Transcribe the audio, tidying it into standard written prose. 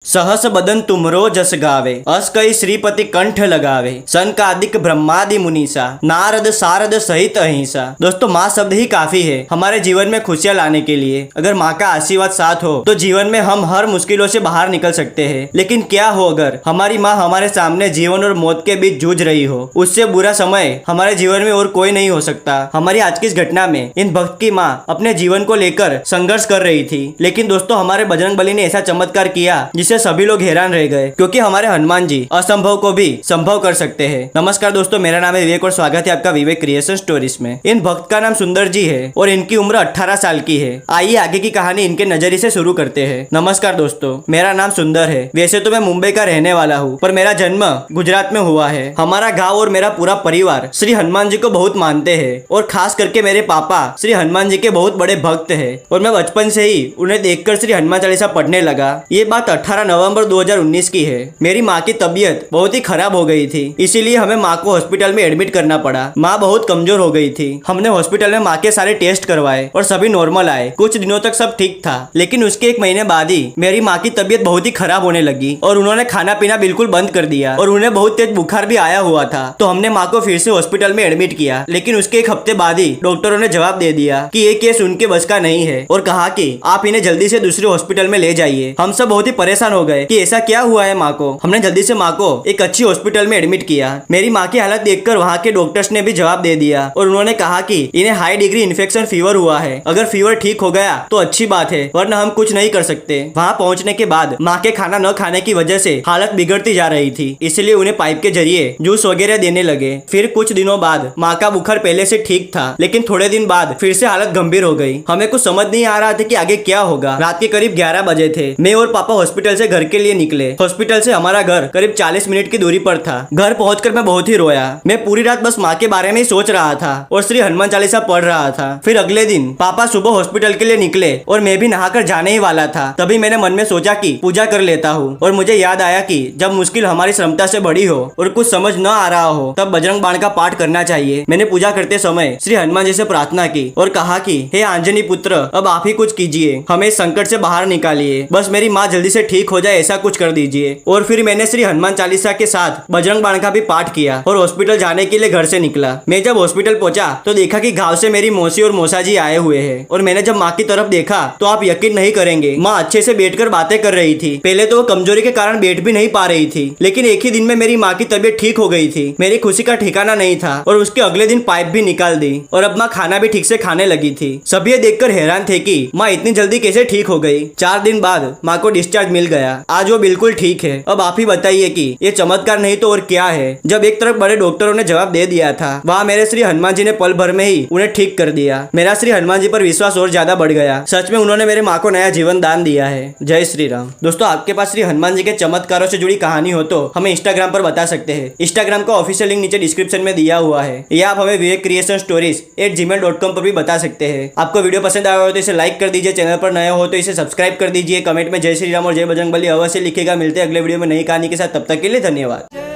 सहस बदन तुमरो जस गावे, अस कई श्रीपति कंठ लगावे, सनकादिक ब्रह्मादि मुनीसा, नारद सारद सहित अहिंसा। दोस्तों माँ शब्द ही काफी है हमारे जीवन में खुशियाँ लाने के लिए। अगर माँ का आशीर्वाद साथ हो तो जीवन में हम हर मुश्किलों से बाहर निकल सकते हैं। लेकिन क्या हो अगर हमारी माँ हमारे सामने जीवन और मौत के बीच जूझ रही हो? उससे बुरा समय हमारे जीवन में और कोई नहीं हो सकता। हमारी आज की इस घटना में इन भक्त की माँ अपने जीवन को लेकर संघर्ष कर रही थी। लेकिन दोस्तों हमारे बजरंगबली ने ऐसा चमत्कार किया जिससे सभी लोग हैरान रह गए, क्योंकि हमारे हनुमान जी असंभव को भी संभव कर सकते हैं। नमस्कार दोस्तों, मेरा नाम है विवेक और स्वागत है आपका विवेक क्रिएशन स्टोरीज में। इन भक्त का नाम सुंदर जी है और इनकी उम्र 18 साल की है। आइए आगे की कहानी इनके नजरिए से शुरू करते हैं। नमस्कार दोस्तों, मेरा नाम सुंदर है। वैसे तो मैं मुंबई का रहने वाला हूँ, पर मेरा जन्म गुजरात में हुआ है। हमारा गाँव और मेरा पूरा परिवार श्री हनुमान जी को बहुत मानते हैं और खास करके मेरे पापा श्री हनुमान जी के बहुत बड़े भक्त है और मैं बचपन से ही उन्हें देखकर श्री हनुमान चालीसा पढ़ने लगा। ये बात 18 नवंबर 2019 की है। मेरी माँ की तबीयत बहुत ही खराब हो गई थी, इसीलिए हमें माँ को हॉस्पिटल में एडमिट करना पड़ा। माँ बहुत कमजोर हो गई थी। हमने हॉस्पिटल में माँ के सारे टेस्ट करवाए और सभी नॉर्मल आए। कुछ दिनों तक सब ठीक था, लेकिन उसके एक महीने बाद ही मेरी माँ की तबीयत बहुत ही खराब होने लगी और उन्होंने खाना पीना बिल्कुल बंद कर दिया और उन्हें बहुत तेज बुखार भी आया हुआ था। तो हमने माँ को फिर से हॉस्पिटल में एडमिट किया, लेकिन उसके एक हफ्ते बाद ही डॉक्टरों ने जवाब दे दिया कि ये केस उनके बस का नहीं है और कहा कि आप इन्हें जल्दी से दूसरे हॉस्पिटल में ले जाइए। हम सब बहुत ही परेशान हो गए कि ऐसा क्या हुआ है माँ को। हमने जल्दी से माँ को एक अच्छी हॉस्पिटल में एडमिट किया। मेरी माँ की हालत देखकर वहाँ के डॉक्टर्स ने भी जवाब दे दिया और उन्होंने कहा कि इन्हें हाई डिग्री इन्फेक्शन फीवर हुआ है। अगर फीवर ठीक हो गया तो अच्छी बात है, वरना हम कुछ नहीं कर सकते। वहाँ पहुँचने के बाद माँ के खाना न खाने की वजह से हालत बिगड़ती जा रही थी, इसलिए उन्हें पाइप के जरिए जूस वगैरह देने लगे। फिर कुछ दिनों बाद माँ का बुखार पहले से ठीक था, लेकिन थोड़े दिन बाद फिर से हालत गंभीर हो गई। हमें कुछ समझ नहीं आ रहा था कि आगे क्या होगा। रात के करीब 11 बजे थे। मैं और पापा हॉस्पिटल से घर के लिए निकले। हॉस्पिटल से हमारा घर करीब 40 मिनट की दूरी पर था। घर पहुंचकर मैं बहुत ही रोया। मैं पूरी रात बस माँ के बारे में ही सोच रहा था और श्री हनुमान चालीसा पढ़ रहा था। फिर अगले दिन पापा सुबह हॉस्पिटल के लिए निकले और मैं भी नहाकर जाने ही वाला था। तभी मैंने मन में सोचा कि पूजा कर लेता हूँ और मुझे याद आया कि जब मुश्किल हमारी क्षमता से बड़ी हो और कुछ समझ न आ रहा हो तब बजरंग बाण का पाठ करना चाहिए। मैंने पूजा करते समय श्री हनुमान जी से प्रार्थना की और कहा कि हे आंजनी पुत्र, अब आप ही कुछ कीजिए, हमें इस संकट से बाहर निकालिए। बस मेरी माँ जल्दी से ठीक हो जाए, ऐसा कुछ कर दीजिए। और फिर मैंने श्री हनुमान चालीसा के साथ बजरंग बाण का भी पाठ किया और हॉस्पिटल जाने के लिए घर से निकला। मैं जब हॉस्पिटल पहुंचा तो देखा कि गांव से मेरी मौसी और मौसा जी आए हुए हैं और मैंने जब माँ की तरफ देखा तो आप यकीन नहीं करेंगे, माँ अच्छे से बैठकर बातें कर रही थी। पहले तो वो कमजोरी के कारण बैठ भी नहीं पा रही थी, लेकिन एक ही दिन में मेरी माँ की तबीयत ठीक हो गई थी। मेरी खुशी का ठिकाना नहीं था और उसके अगले दिन पाइप भी निकाल दी और अब माँ खाना भी ठीक से खाने लगी थी। सभी ये देखकर हैरान थे कि माँ इतनी जल्दी कैसे ठीक हो गई। 4 दिन बाद माँ को डिस्चार्ज मिल गया। आज वो बिल्कुल ठीक है। अब आप ही बताइए कि ये चमत्कार नहीं तो और क्या है। जब एक तरफ बड़े डॉक्टरों ने जवाब दे दिया था, वहाँ मेरे श्री हनुमान जी ने पल भर में ही उन्हें ठीक कर दिया। मेरा श्री हनुमान जी पर विश्वास और ज्यादा बढ़ गया। सच में उन्होंने मेरे माँ को नया जीवन दान दिया है। जय श्री राम। दोस्तों आपके पास श्री हनुमान जी के चमत्कारों से जुड़ी कहानी हो तो हमें इंस्टाग्राम पर बता सकते हैं। इंस्टाग्राम का ऑफिशियल लिंक नीचे डिस्क्रिप्शन में दिया हुआ है, या आप हमें विवेक क्रिएशन स्टोरीज @gmail.com पर भी बता सकते हैं। आपको वीडियो पसंद आया हो तो इसे लाइक कर दीजिए, चैनल पर नए हो तो इसे सब्सक्राइब कर दीजिए, कमेंट में जय श्री राम और जय बजरंगबली अवश्य लिखेगा। मिलते हैं अगले वीडियो में नई कहानी के साथ, तब तक के लिए धन्यवाद।